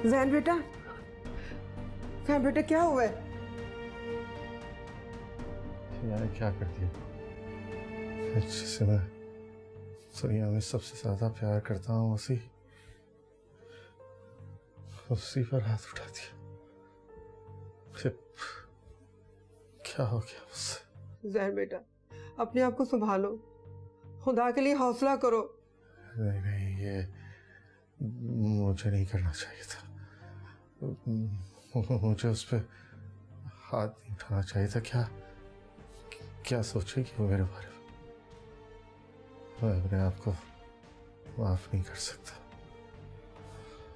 ज़ैन बेटा, ज़ैन बेटा क्या हुआ है? मैंने क्या कर दिया? जिसे मैं दुनिया में सबसे ज्यादा प्यार करता हूँ उसी पर हाथ उठा दिया। क्या हो गया मुझसे? ज़ैन बेटा, अपने आप को संभालो, खुदा के लिए हौसला करो। नहीं नहीं, ये मुझे नहीं करना चाहिए था। मुझे उस पर हाथ नहीं उठाना चाहिए था। क्या सोचेगी वो मेरे बारे में? मैं अपने आप को माफ नहीं कर सकता।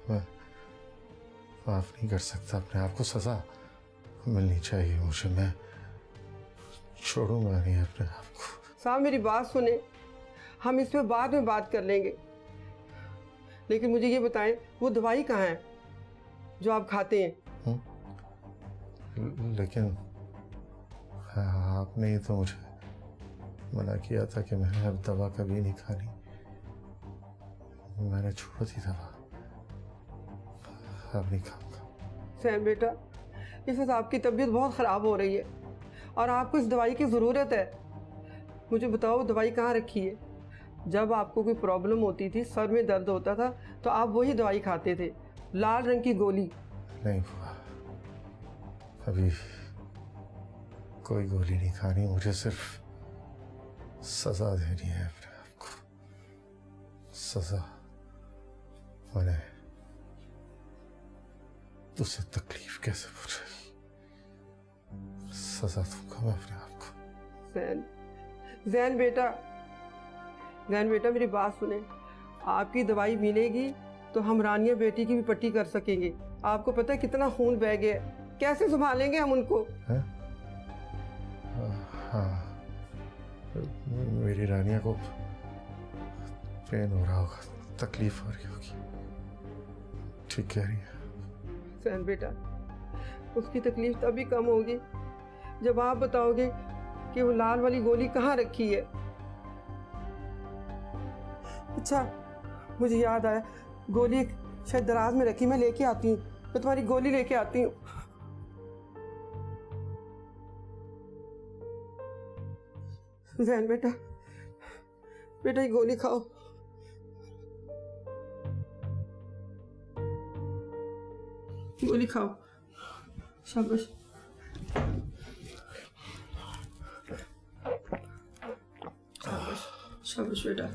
मैं माफ नहीं कर सकता अपने आप को। सजा मिलनी चाहिए मुझे। मैं छोड़ूंगा नहीं अपने आप को। साहब मेरी बात सुने, हम इस पे बाद में बात कर लेंगे, लेकिन मुझे ये बताएं वो दवाई कहाँ है जो आप खाते हैं? लेकिन आपने ही तो मुझे मना किया था कि मैंने अब दवा कभी नहीं खानी। मैंने छोड़ दी दवा, अब नहीं खाऊंगा। ज़ैन बेटा, इस वक्त आपकी तबीयत बहुत ख़राब हो रही है और आपको इस दवाई की ज़रूरत है। मुझे बताओ दवाई कहाँ रखी है? जब आपको कोई प्रॉब्लम होती थी, सर में दर्द होता था, तो आप वही दवाई खाते थे, लाल रंग की गोली। नहीं हुआ, अभी कोई गोली नहीं खानी। मुझे सिर्फ सजा देनी है अपने आप को। सजा मैंने तुझसे तकलीफ कैसे पूछेगी? सजा दूंगा मैं अपने आप को। ज़ैन बेटा, ज़ैन बेटा मेरी बात सुने, आपकी दवाई मिलेगी तो हम रानिया बेटी की भी पट्टी कर सकेंगे। आपको पता है कितना खून बह गया है, कैसे संभालेंगे हम उनको? हाँ, मेरी रानिया को पेन हो रहा होगा, तकलीफ हो रही होगी। ठीक कह रही है। ज़ैन बेटा, उसकी तकलीफ तभी कम होगी जब आप बताओगे कि वो लाल वाली गोली कहाँ रखी है। अच्छा, मुझे याद आया, गोली शायद दराज में रखी, मैं लेके आती हूँ। मैं तुम्हारी गोली लेके आती हूँ। ज़ैन बेटा, बेटा ये गोली खाओ। गोली खाओ, शाबाश। शाबाश शाबाश बेटा।